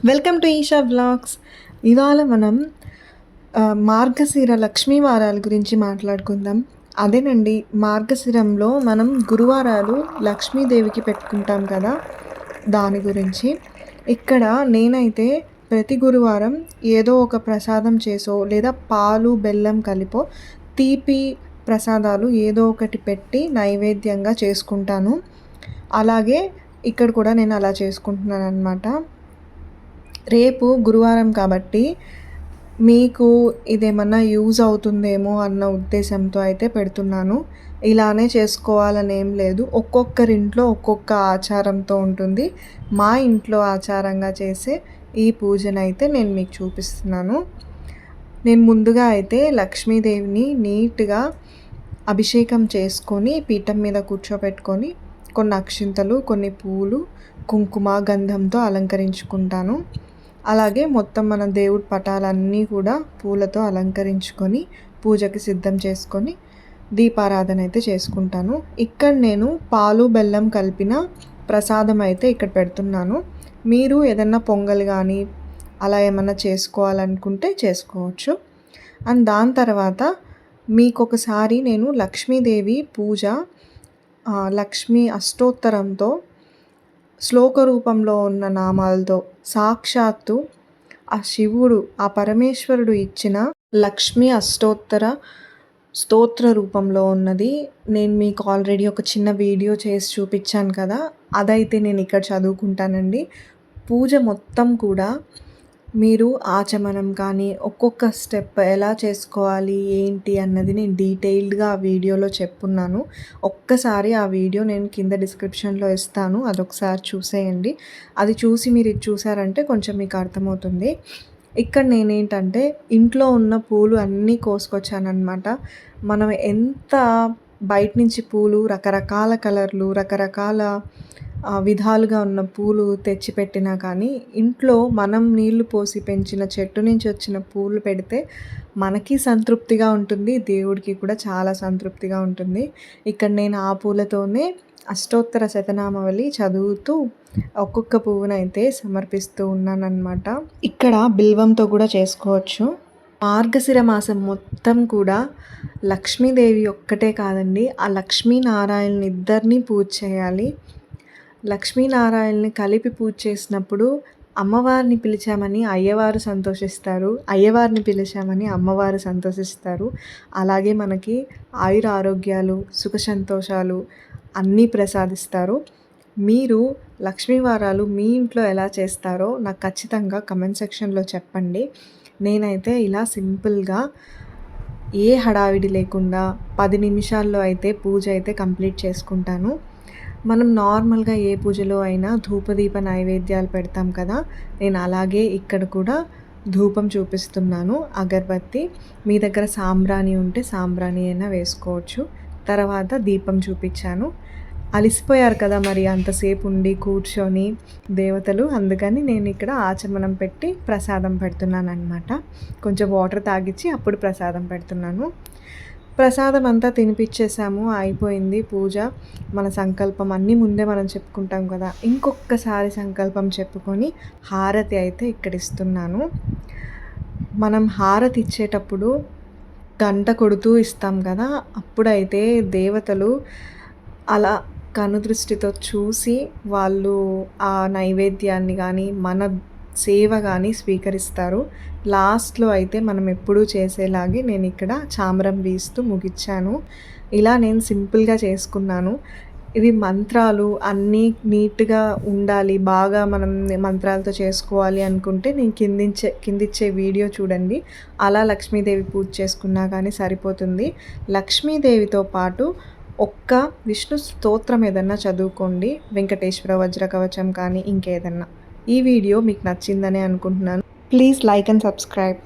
Welcome to Isha vlogs. ఇవాళ మనం మార్గశిర లక్ష్మీ వారాల గురించి మాట్లాడుకుందాం. అదేనండి, మార్గశిరంలో మనం గురువారాలు లక్ష్మీదేవికి పెట్టుకుంటాం కదా, దాని గురించి. ఇక్కడ నేనైతే ప్రతి గురువారం ఏదో ఒక ప్రసాదం చేసో లేదా పాలు బెల్లం కలిపో తీపి ప్రసాదాలు ఏదో ఒకటి పెట్టి నైవేద్యంగా చేసుకుంటాను. అలాగే ఇక్కడ కూడా నేను అలా చేసుకుంటున్నాను అనమాట. రేపు గురువారం కాబట్టి మీకు ఇదేమన్నా యూజ్ అవుతుందేమో అన్న ఉద్దేశంతో అయితే పెడుతున్నాను. ఇలానే చేసుకోవాలని ఏం లేదు. ఒక్కొక్కరింట్లో ఒక్కొక్క ఆచారంతో ఉంటుంది. మా ఇంట్లో ఆచారంగా చేసే ఈ పూజనైతే నేను మీకు చూపిస్తున్నాను. నేను ముందుగా అయితే లక్ష్మీదేవిని నీట్గా అభిషేకం చేసుకొని పీఠం మీద కూర్చోబెట్టుకొని కొన్ని అక్షింతలు, కొన్ని పూలు, కుంకుమ, గంధంతో అలంకరించుకుంటాను. అలాగే మొత్తం మన దేవుడి పటాలన్నీ కూడా పూలతో అలంకరించుకొని పూజకి సిద్ధం చేసుకొని దీపారాధన అయితే చేసుకుంటాను. ఇక్కడ నేను పాలు బెల్లం కలిపిన ప్రసాదం అయితే ఇక్కడ పెడుతున్నాను. మీరు ఏదన్నా పొంగల్ కానీ అలా ఏమన్నా చేసుకోవాలనుకుంటే చేసుకోవచ్చు. అండ్ దాని తర్వాత మీకు ఒకసారి నేను లక్ష్మీదేవి పూజ లక్ష్మీ అష్టోత్తరంతో శ్లోక రూపంలో ఉన్న నామాలతో సాక్షాత్తు ఆ శివుడు, ఆ పరమేశ్వరుడు ఇచ్చిన లక్ష్మీ అష్టోత్తర స్తోత్ర రూపంలో ఉన్నది నేను మీకు ఆల్రెడీ ఒక చిన్న వీడియో చేసి చూపించాను కదా, అదైతే నేను ఇక్కడ చదువుకుంటానండి. పూజ మొత్తం కూడా మీరు ఆచమనం కానీ ఒక్కొక్క స్టెప్ ఎలా చేసుకోవాలి ఏంటి అన్నది నేను డీటెయిల్డ్గా ఆ వీడియోలో చెప్పున్నాను. ఒక్కసారి ఆ వీడియో నేను కింద డిస్క్రిప్షన్లో ఇస్తాను, అదొకసారి చూసేయండి. అది చూసి మీరు ఇది చూసారంటే కొంచెం మీకు అర్థమవుతుంది. ఇక్కడ నేనేంటంటే ఇంట్లో ఉన్న పూలు అన్నీ కోసుకొచ్చానమాట. మనం ఎంత బయట నుంచి పూలు రకరకాల కలర్లు, రకరకాల విధాలుగా ఉన్న పూలు తెచ్చిపెట్టినా కానీ ఇంట్లో మనం నీళ్లు పోసి పెంచిన చెట్టు నుంచి వచ్చిన పూలు పెడితే మనకి సంతృప్తిగా ఉంటుంది, దేవుడికి కూడా చాలా సంతృప్తిగా ఉంటుంది. ఇక్కడ నేను ఆ పూలతోనే అష్టోత్తర శతనామావళి చదువుతూ ఒక్కొక్క పువ్వునైతే సమర్పిస్తూ ఉన్నానన్నమాట. ఇక్కడ బిల్వంతో కూడా చేసుకోవచ్చు. మార్గశిర మాసం మొత్తం కూడా లక్ష్మీదేవి ఒక్కటే కాదండి, ఆ లక్ష్మీనారాయణని ఇద్దరిని పూజ చేయాలి. లక్ష్మీనారాయణని కలిపి పూజ చేసినప్పుడు అమ్మవారిని పిలిచామని అయ్యవారు సంతోషిస్తారు, అయ్యవారిని పిలిచామని అమ్మవారు సంతోషిస్తారు. అలాగే మనకి ఆయుర ఆరోగ్యాలు, సుఖ సంతోషాలు అన్నీ ప్రసాదిస్తారు. మీరు లక్ష్మీవారాలు మీ ఇంట్లో ఎలా చేస్తారో నాకు ఖచ్చితంగా కమెంట్ సెక్షన్లో చెప్పండి. నేనైతే ఇలా సింపుల్గా ఏ హడావిడి లేకుండా 10 నిమిషాల్లో అయితే పూజ అయితే కంప్లీట్ చేసుకుంటాను. మనం నార్మల్గా ఏ పూజలో అయినా ధూపదీప నైవేద్యాలు పెడతాం కదా, నేను అలాగే ఇక్కడ కూడా ధూపం చూపిస్తున్నాను, అగరబత్తి. మీ దగ్గర సాంబ్రాణి ఉంటే సాంబ్రాణి అయినా వేసుకోవచ్చు. తర్వాత దీపం చూపించాను. అలిసిపోయారు కదా మరి అంతసేపు ఉండి కూర్చొని దేవతలు, అందుకని నేను ఇక్కడ ఆచమనం పెట్టి ప్రసాదం పెడుతున్నాను అనమాట. కొంచెం వాటర్ తాగిచ్చి అప్పుడు ప్రసాదం పెడుతున్నాను. ప్రసాదం అంతా తినిపించేసాము, అయిపోయింది పూజ. మన సంకల్పం అన్నీ ముందే మనం చెప్పుకుంటాం కదా, ఇంకొకసారి సంకల్పం చెప్పుకొని హారతి అయితే ఇక్కడ ఇస్తున్నాను. మనం హారతి ఇచ్చేటప్పుడు గంట కొడుతూ ఇస్తాం కదా, అప్పుడైతే దేవతలు అలా కనుదృష్టితో చూసి వాళ్ళు ఆ నైవేద్యాన్ని కానీ మన సేవ కానీ స్వీకరిస్తారు. లాస్ట్లో అయితే మనం ఎప్పుడూ చేసేలాగే నేను ఇక్కడ చామరం వీస్తూ ముగిచ్చాను. ఇలా నేను సింపుల్గా చేసుకున్నాను. ఇవి మంత్రాలు అన్నీ నీట్గా ఉండాలి, బాగా మనం మంత్రాలతో చేసుకోవాలి అనుకుంటే నేను కిందిచ్చే వీడియో చూడండి. అలా లక్ష్మీదేవి పూజ చేసుకున్నా కానీ సరిపోతుంది. లక్ష్మీదేవితో పాటు ఒక్క విష్ణు స్తోత్రం ఏదన్నా చదువుకోండి, వెంకటేశ్వర వజ్ర కవచం కానీ ఇంకేదన్నా. ఈ వీడియో మీకు నచ్చిందనే అనుకుంటున్నాను. Please like and subscribe.